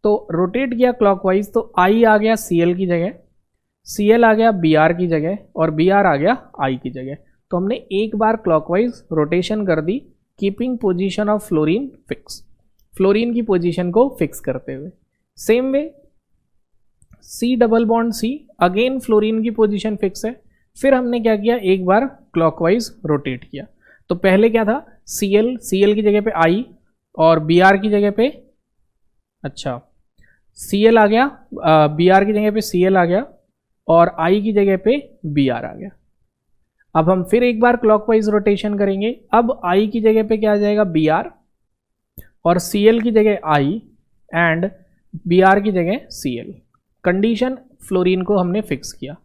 तो रोटेट किया क्लॉकवाइज, तो I आ गया Cl की जगह, Cl आ गया Br की जगह, और Br आ गया I की जगह। तो हमने एक बार क्लॉकवाइज रोटेशन कर दी, keeping position of fluorine fix, fluorine की पोजीशन को फिक्स करते हुए। Same way C double bond C, again fluorine की पोजीशन फिक्स है, फिर हमने क्या किया, एक बार क्लॉकवाइज रोटेट किया। तो पहले क्या था, Cl की जगह पे I और Br की जगह पे, अच्छा Cl आ गया, Br की जगह पे Cl आ गया, और I की जगह पे Br आ गया। अब हम फिर एक बार क्लॉकवाइज रोटेशन करेंगे, अब I की जगह पे क्या आ जाएगा, Br, और Cl की जगह I, एंड Br की जगह Cl। कंडीशन फ्लोरीन को हमने फिक्स किया।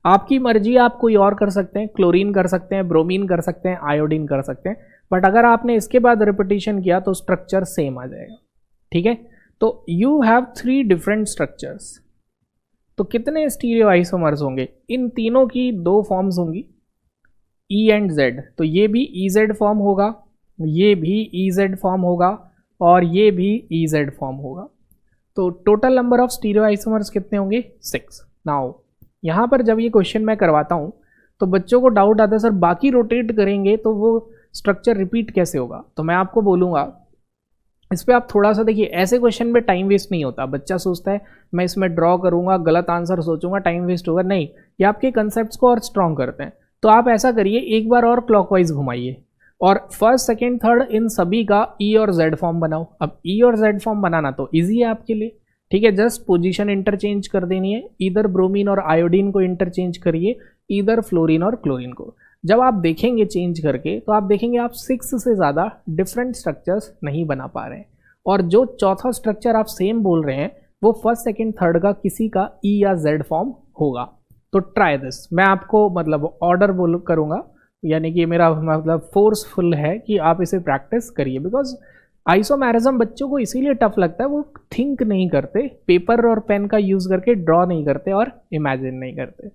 आपकी मर्जी, आप कोई और कर सकते हैं, क्लोरीन कर सकते हैं, ब्रोमीन कर सकते हैं, आयोडीन कर सकते हैं, बट अगर आपने इसके बाद रिपीटिशन किया तो स्ट्रक्चर सेम आ जाएगा। ठीक है, तो यू हैव 3 डिफरेंट स्ट्रक्चर्स। तो कितने स्टीरियो आइसोमर्स होंगे? इन तीनों की 2 फॉर्म्स होंगी, ई एंड जेड। तो ये भी ई जेड फॉर्म होगा, ये भी ई जेड फॉर्म होगा, और ये भी ई जेड फॉर्म होगा। तो total number of stereo isomers कितने होंगे? 6। नाउ यहाँ पर जब ये क्वेश्चन मैं करवाता हूँ तो बच्चों को डाउट आता है, सर बाकी रोटेट करेंगे तो वो स्ट्रक्चर रिपीट कैसे होगा? तो मैं आपको बोलूँगा इस पर आप थोड़ा सा देखिए, ऐसे क्वेश्चन में टाइम वेस्ट नहीं होता। बच्चा सोचता है मैं इसमें ड्रॉ करूँगा, गलत आंसर सोचूंगा, टाइम वेस्ट होगा। नहीं, ये आपके कंसेप्ट को और स्ट्रॉन्ग करते हैं। तो आप ऐसा करिए, एक बार और क्लॉकवाइज घुमाइए और फर्स्ट, सेकेंड, थर्ड इन सभी का ई और जेड फॉर्म बनाओ। अब ई और जेड फॉर्म बनाना तो ईजी है आपके लिए। ठीक है, जस्ट पोजीशन इंटरचेंज कर देनी है, इधर ब्रोमीन और आयोडीन को इंटरचेंज करिए, इधर फ्लोरीन और क्लोरीन को। जब आप देखेंगे चेंज करके तो आप देखेंगे आप 6 से ज़्यादा डिफरेंट स्ट्रक्चर्स नहीं बना पा रहे हैं, और जो चौथा स्ट्रक्चर आप सेम बोल रहे हैं वो फर्स्ट, सेकेंड, थर्ड का किसी का ई या जेड फॉर्म होगा। तो ट्राई दिस। मैं आपको मतलब ऑर्डर बोल करूँगा, यानी कि मेरा मतलब फोर्सफुल है कि आप इसे प्रैक्टिस करिए, बिकॉज आइसोमेरिज्म बच्चों को इसीलिए टफ लगता है, वो थिंक नहीं करते, पेपर और पेन का यूज करके ड्रॉ नहीं करते और इमेजिन नहीं करते।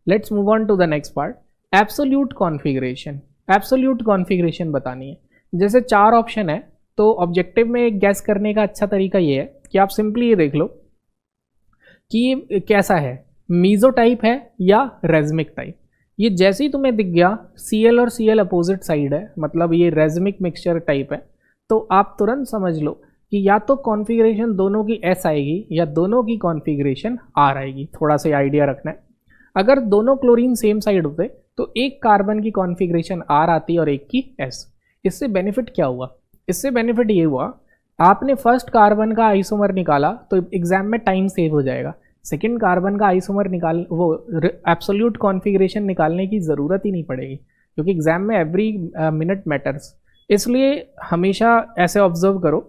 Let's move on to the next part, absolute configuration. Absolute configuration बतानी है। जैसे 4 ऑप्शन है, तो ऑब्जेक्टिव में गैस करने का अच्छा तरीका ये है कि आप सिंपली ये देख लो कि ये कैसा है, मीजो टाइप है या रेज़मिक टाइप। ये जैसे ही तुम्हें दिख गया Cl और Cl अपोजिट साइड है, मतलब ये रेज़मिक मिक्सचर टाइप है, तो आप तुरंत समझ लो कि या तो कॉन्फ़िगरेशन दोनों की S आएगी या दोनों की कॉन्फ़िगरेशन R आएगी। थोड़ा सा आइडिया रखना है। अगर दोनों क्लोरीन सेम साइड होते तो एक कार्बन की कॉन्फ़िगरेशन R आती और एक की S। इससे बेनिफिट क्या हुआ? इससे बेनिफिट ये हुआ, आपने फर्स्ट कार्बन का आइसोमर निकाला तो एग्जाम में टाइम सेव हो जाएगा। सेकेंड कार्बन का आइसोमर निकाल वो एब्सोल्यूट कॉन्फ़िगरेशन निकालने की ज़रूरत ही नहीं पड़ेगी, क्योंकि एग्जाम में एवरी मिनट मैटर्स। इसलिए हमेशा ऐसे ऑब्जर्व करो,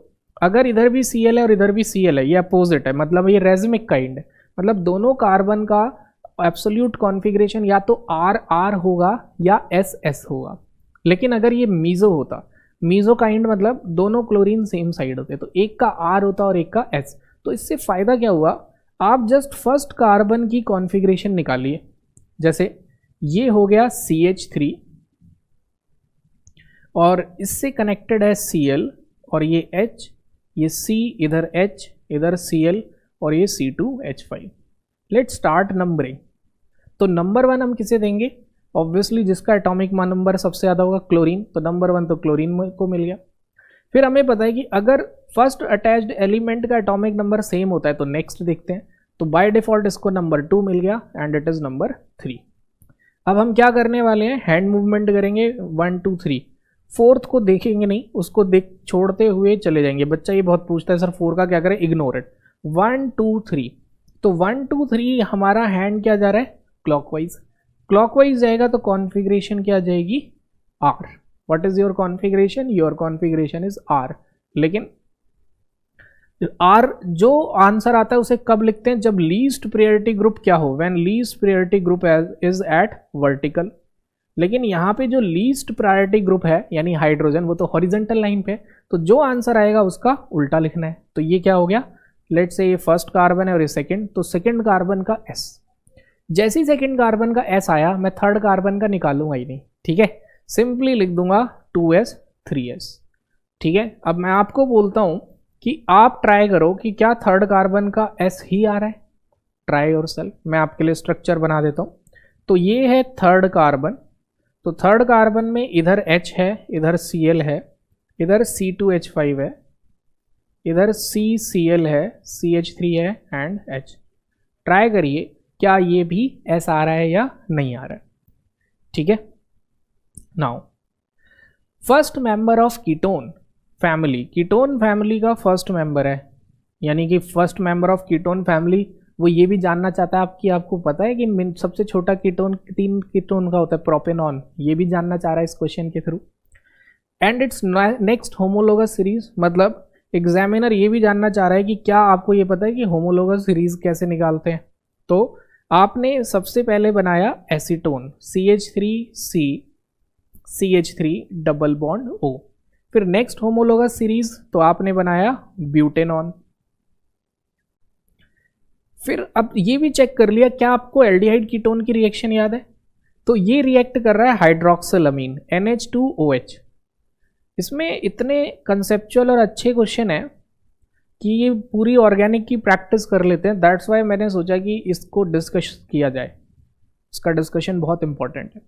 अगर इधर भी Cl है और इधर भी Cl है, ये अपोजिट है, मतलब ये रेज़मिक काइंड है, मतलब दोनों कार्बन का एब्सोल्यूट कॉन्फ़िगरेशन या तो R होगा या S होगा। लेकिन अगर ये मीजो होता, मीजो काइंड मतलब दोनों क्लोरीन सेम साइड होते, तो एक का R होता और एक का S। तो इससे फ़ायदा क्या हुआ, आप जस्ट फर्स्ट कार्बन की कॉन्फ़िगरेशन निकालिए। जैसे ये हो गया CH3 और इससे कनेक्टेड है Cl और ये H, ये C, इधर H, इधर Cl और ये C2H5। Let's start numbering. तो नंबर 1 हम किसे देंगे? ऑब्वियसली जिसका एटॉमिक नंबर सबसे ज़्यादा होगा क्लोरीन, तो नंबर 1 तो क्लोरीन को मिल गया। फिर हमें पता है कि अगर फर्स्ट अटैच्ड एलिमेंट का एटॉमिक नंबर सेम होता है तो नेक्स्ट देखते हैं, तो बाय डिफ़ॉल्ट इसको नंबर 2 मिल गया एंड इट इज़ नंबर 3। अब हम क्या करने वाले हैं, हैंड मूवमेंट करेंगे 1 2 3। फोर्थ को देखेंगे नहीं, उसको देख छोड़ते हुए चले जाएंगे। बच्चा ये बहुत पूछता है सर 4 का क्या करें, इग्नोर इट। 1 2 3, तो 1 2 3 हमारा हैंड क्या जा रहा है, क्लॉकवाइज। क्लॉकवाइज जाएगा तो कॉन्फ़िगरेशन क्या जाएगी, R। What is your configuration? Your configuration is R। लेकिन R जो आंसर आता है उसे कब लिखते हैं, जब लीस्ट प्रायोरिटी ग्रुप क्या हो, when least priority group is at vertical. लेकिन यहाँ पे जो लीस्ट प्रायोरिटी ग्रुप है यानी हाइड्रोजन, वो तो हॉरिजॉन्टल लाइन पे, तो जो आंसर आएगा उसका उल्टा लिखना है। तो ये क्या हो गया, लेट्स से ये फर्स्ट कार्बन है और ये सेकंड, तो सेकंड कार्बन का S। जैसे ही सेकंड कार्बन का S आया, मैं थर्ड कार्बन का निकालूंगा ही नहीं, ठीक है, सिंपली लिख दूंगा 2S 3S। ठीक है, अब मैं आपको बोलता हूं कि आप ट्राई करो कि क्या थर्ड कार्बन का S ही आ रहा है। Try yourself. मैं आपके लिए स्ट्रक्चर बना देता हूं। तो ये है थर्ड कार्बन, तो थर्ड कार्बन में इधर H है, इधर Cl है, इधर C2H5 है, इधर CCl है, CH3 है एंड H। ट्राई करिए क्या ये भी S आ रहा है या नहीं आ रहा है। ठीक है, now first member of ketone family, ketone family का फर्स्ट मेंबर है, यानी कि first member of ketone family. वो ये भी जानना चाहता है आपकी, आपको पता है कि सबसे छोटा कीटोन 3 कीटोन का होता है, प्रोपेनॉन। ये भी जानना चाह रहा है इस क्वेश्चन के through. And it's next homologous series, मतलब एग्जामिनर ये भी जानना चाह रहा है कि क्या आपको ये पता है कि होमोलोगस सीरीज कैसे निकालते हैं। तो आपने सबसे पहले बनाया acetone CH3C CH3 double bond O। फिर नेक्स्ट होमोलोगस सीरीज तो आपने बनाया ब्यूटेनॉन। फिर अब ये भी चेक कर लिया क्या आपको एल्डिहाइड कीटोन की रिएक्शन याद है। तो ये रिएक्ट कर रहा है हाइड्रोक्सिलअमीन NH2OH। इसमें इतने कंसेप्चुअल और अच्छे क्वेश्चन है कि ये पूरी ऑर्गेनिक की प्रैक्टिस कर लेते हैं। दैट्स वाई मैंने सोचा कि इसको डिस्कस किया जाए, इसका डिस्कशन बहुत इंपॉर्टेंट है।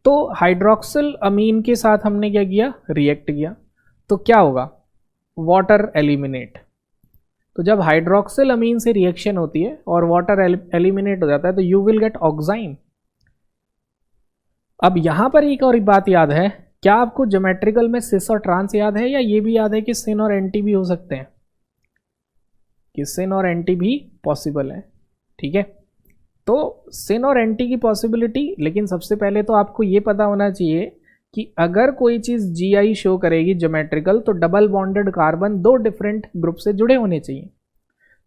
तो हाइड्रोक्सिल अमीन के साथ हमने क्या किया, रिएक्ट किया, तो क्या होगा, वाटर एलिमिनेट। तो जब हाइड्रोक्सिल अमीन से रिएक्शन होती है और वाटर एलिमिनेट हो जाता है तो यू विल गेट ऑक्साइन। अब यहां पर एक और बात याद है, क्या आपको ज्योमेट्रिकल में सिस और ट्रांस याद है, या ये भी याद है कि सिन और एंटी भी हो सकते हैं, कि सिन और एंटी भी पॉसिबल है। ठीक है, तो सिन और एंटी की पॉसिबिलिटी, लेकिन सबसे पहले तो आपको ये पता होना चाहिए कि अगर कोई चीज GI शो करेगी ज्योमेट्रिकल तो डबल बॉन्डेड कार्बन दो डिफरेंट ग्रुप से जुड़े होने चाहिए।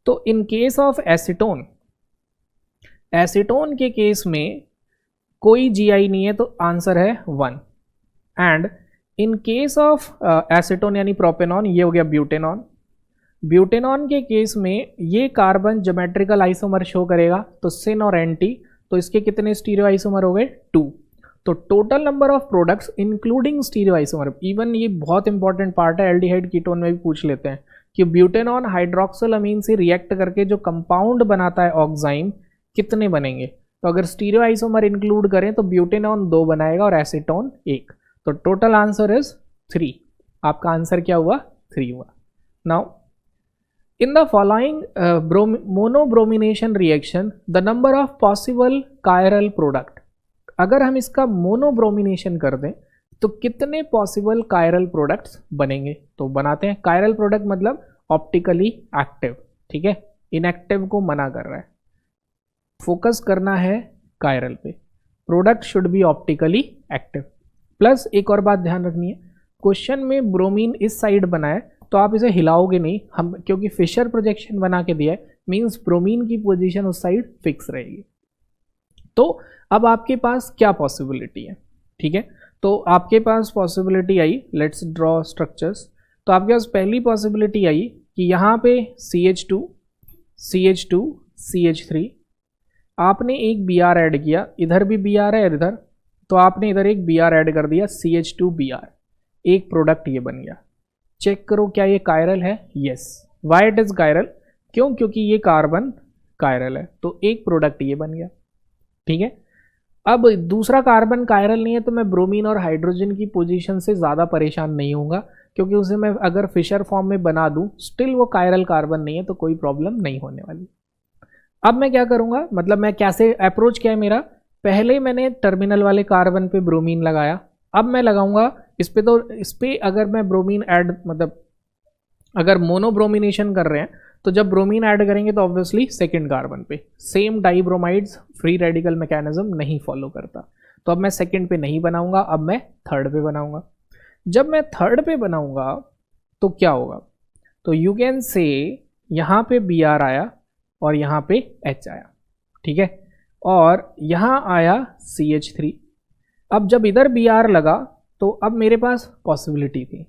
तो in case of acetone, acetone के केस में कोई GI नहीं है तो आंसर है 1। And in case of acetone यानी प्रोपेनॉन, ये हो गया ब्यूटेनॉन। ब्यूटेनॉन के केस में ये कार्बन ज्योमेट्रिकल आइसोमर शो करेगा तो सिन और एंटी, तो इसके कितने स्टीरियो आइसोमर हो गए, 2। तो total number of products including stereo isomer, even ये बहुत इंपॉर्टेंट पार्ट है, एल्डिहाइड कीटोन में भी पूछ लेते हैं कि ब्यूटेनॉन हाइड्रोक्सिल अमीन से रिएक्ट करके जो कंपाउंड बनाता है ऑक्साइन, कितने बनेंगे। तो अगर स्टीरियो आइसोमर इंक्लूड करें तो ब्यूटेनॉन 2 बनाएगा और एसीटोन 1। तो टोटल आंसर इज 3। आपका आंसर क्या हुआ, 3 हुआ। Now in the following monobromination reaction the number of possible chiral product, अगर हम इसका मोनोब्रोमिनेशन कर दें तो कितने पॉसिबल कायरल प्रोडक्ट्स बनेंगे। तो बनाते हैं। कायरल प्रोडक्ट मतलब ऑप्टिकली एक्टिव, ठीक है, इनएक्टिव को मना कर रहा है, फोकस करना है कायरल पे। Product should be optically active. Plus एक और बात ध्यान रखनी है, क्वेश्चन में ब्रोमीन इस साइड बना है तो आप इसे हिलाओगे नहीं, हम क्योंकि फिशर प्रोजेक्शन बना के दिया है, मींस ब्रोमीन की पोजीशन उस साइड फिक्स रहेगी। तो अब आपके पास क्या पॉसिबिलिटी है, ठीक है, तो आपके पास पॉसिबिलिटी आई, लेट्स ड्रॉ स्ट्रक्चर्स। तो आपके पास पहली पॉसिबिलिटी आई कि यहाँ पे CH2 CH2 CH3, आपने एक Br ऐड किया, इधर भी Br है इधर, तो आपने इधर एक Br ऐड कर दिया CH2Br, एक प्रोडक्ट ये बन गया। चेक करो क्या ये कायरल है, yes. Why it is chiral, क्यों, क्योंकि ये कार्बन कायरल है, तो एक प्रोडक्ट ये बन गया। ठीक है, अब दूसरा कार्बन कायरल नहीं है तो मैं ब्रोमीन और हाइड्रोजन की पोजीशन से ज़्यादा परेशान नहीं होऊंगा, क्योंकि उसे मैं अगर फिशर फॉर्म में बना दूं स्टिल वो कायरल कार्बन नहीं है, तो कोई प्रॉब्लम नहीं होने वाली। अब मैं क्या करूंगा, मतलब मैं कैसे अप्रोच, क्या है मेरा, पहले मैंने टर्मिनल वाले कार्बन पे ब्रोमीन लगाया, अब मैं लगाऊंगा इस पे, तो इस पे अगर मैं ब्रोमीन ऐड, मतलब अगर मोनोब्रोमिनेशन कर रहे हैं तो जब ब्रोमीन ऐड करेंगे तो ऑब्वियसली सेकंड कार्बन पे, सेम डाइब्रोमाइड्स फ्री रेडिकल मैकेनिज्म नहीं फॉलो करता, तो अब मैं सेकंड पे नहीं बनाऊंगा, अब मैं थर्ड पे बनाऊंगा। जब मैं थर्ड पे बनाऊंगा तो क्या होगा, तो यू कैन से यहाँ पे Br आया और यहाँ पे H आया, ठीक है, और यहाँ आया CH3। अब जब इधर Br लगा तो अब मेरे पास पॉसिबिलिटी थी,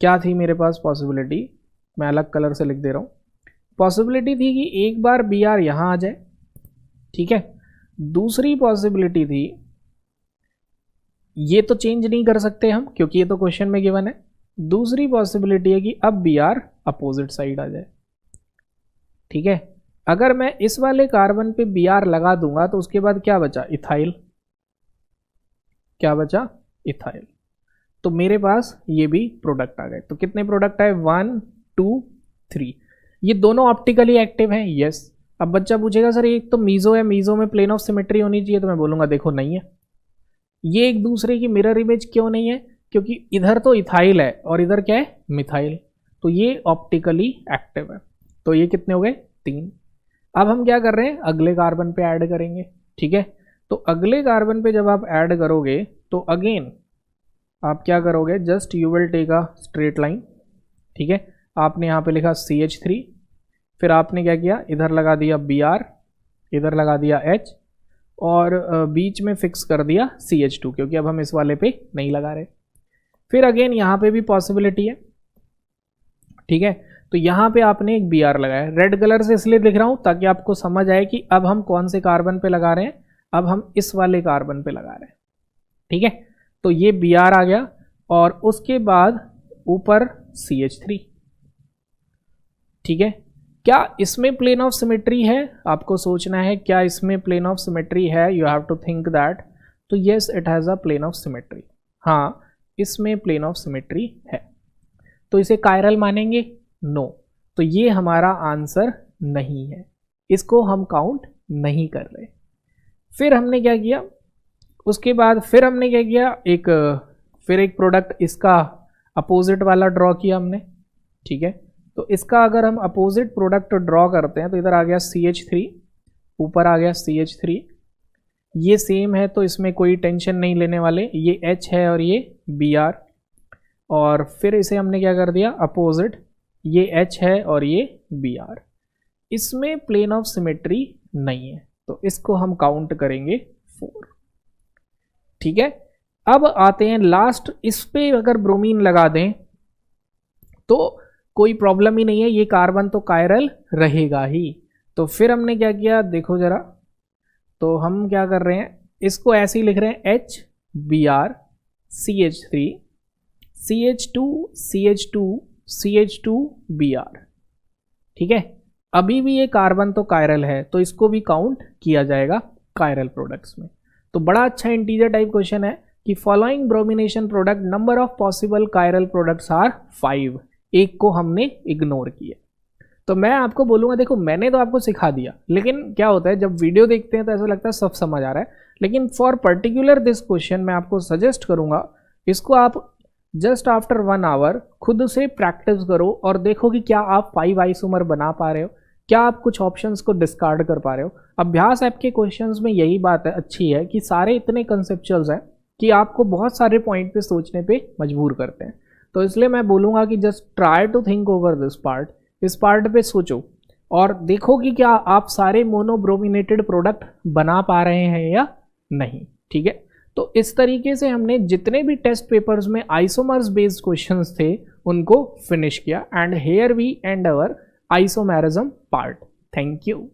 क्या थी मेरे पास पॉसिबिलिटी, मैं अलग कलर से लिख दे रहा हूँ। पॉसिबिलिटी थी कि एक बार Br यहाँ आ जाए, ठीक है, दूसरी पॉसिबिलिटी थी, ये तो चेंज नहीं कर सकते हम क्योंकि ये तो क्वेश्चन में गिवन है, दूसरी पॉसिबिलिटी है कि अब Br अपोजिट साइड आ जाए। ठीक है, अगर मैं इस वाले कार्बन पे Br लगा दूंगा तो उसके बाद क्या बचा, इथाइल, क्या बचा, इथाइल, तो मेरे पास ये भी प्रोडक्ट आ गए। तो कितने प्रोडक्ट आए, 1 2 3, ये दोनों ऑप्टिकली एक्टिव हैं, यस। अब बच्चा पूछेगा सर एक तो मीजो है, मीजो में प्लेन ऑफ सिमेट्री होनी चाहिए, तो मैं बोलूंगा देखो नहीं है, ये एक दूसरे की मिरर इमेज क्यों नहीं है, क्योंकि इधर तो इथाइल है और इधर क्या है, मिथाइल, तो ये ऑप्टिकली एक्टिव है। तो ये कितने हो गए, 3। अब हम क्या कर रहे हैं, अगले कार्बन पे ऐड करेंगे, ठीक है, तो अगले कार्बन पे जब आप ऐड करोगे तो अगेन आप क्या करोगे, just you will take a straight line, ठीक है, आपने यहाँ पे लिखा CH3, फिर आपने क्या किया, इधर लगा दिया Br, इधर लगा दिया H, और बीच में फिक्स कर दिया CH2, क्योंकि अब हम इस वाले पे नहीं लगा रहे। फिर अगेन यहाँ पे भी पॉसिबिलिटी है, ठीक है। तो यहाँ पे आपने एक Br लगाया, रेड कलर से इसलिए लिख रहा हूँ ताकि आपको समझ आए कि अब हम कौन से कार्बन पे लगा रहे हैं, अब हम इस वाले कार्बन पे लगा रहे हैं, ठीक है। तो ये Br आ गया, और उसके बाद ऊपर CH3, ठीक है। क्या इसमें प्लेन ऑफ सिमेट्री है, आपको सोचना है क्या इसमें प्लेन ऑफ सिमेट्री है, you have to think that. तो yes, it has a plane of symmetry, हाँ इसमें प्लेन ऑफ सिमेट्री है। तो इसे कायरल मानेंगे, नो, तो ये हमारा आंसर नहीं है, इसको हम काउंट नहीं कर रहे। फिर हमने क्या किया, उसके बाद फिर हमने क्या किया, फिर एक प्रोडक्ट इसका अपोजिट वाला ड्रॉ किया हमने, ठीक है। तो इसका अगर हम अपोजिट प्रोडक्ट ड्रॉ करते हैं तो इधर आ गया CH3, ऊपर आ गया CH3, ये सेम है तो इसमें कोई टेंशन नहीं लेने वाले, ये H है और ये Br, और फिर इसे हमने क्या कर दिया अपोजिट, ये H है और ये Br, इसमें प्लेन ऑफ सिमेट्री नहीं है, तो इसको हम काउंट करेंगे 4, ठीक है। अब आते हैं लास्ट, इस पे अगर ब्रोमीन लगा दें तो कोई प्रॉब्लम ही नहीं है, ये कार्बन तो कायरल रहेगा ही। तो फिर हमने क्या किया, देखो जरा, तो हम क्या कर रहे हैं, इसको ऐसे ही लिख रहे हैं H Br CH3 CH2 CH2 CH2 Br, ठीक है। अभी भी ये कार्बन तो कायरल है, तो इसको भी काउंट किया जाएगा कायरल प्रोडक्ट्स में। तो बड़ा अच्छा इंटीजर टाइप क्वेश्चन है कि following bromination product number of possible chiral products are 5, एक को हमने इग्नोर किया। तो मैं आपको बोलूँगा, देखो मैंने तो आपको सिखा दिया, लेकिन क्या होता है जब वीडियो देखते हैं तो ऐसा लगता है सब समझ आ रहा है, लेकिन फॉर पर्टिकुलर दिस क्वेश्चन मैं आपको सजेस्ट करूँगा, इसको आप जस्ट आफ्टर 1 आवर खुद से प्रैक्टिस करो और देखो कि क्या आप 5 आइसोमर बना पा रहे हो, क्या आप कुछ ऑप्शंस को डिस्कार्ड कर पा रहे हो। अभ्यास ऐप के क्वेश्चंस में यही बात है अच्छी है कि सारे इतने कंसेप्चुअल्स हैं कि आपको बहुत सारे पॉइंट पे सोचने पे मजबूर करते हैं। तो इसलिए मैं बोलूँगा कि just try to think over this part, इस पार्ट पे सोचो और देखो कि क्या आप सारे मोनोब्रोमिनेटेड प्रोडक्ट बना पा रहे हैं या नहीं, ठीक है। तो इस तरीके से हमने जितने भी टेस्ट पेपर्स में आइसोमर्स बेस्ड क्वेश्चंस थे उनको फिनिश किया, and here we end our isomerism part. Thank you.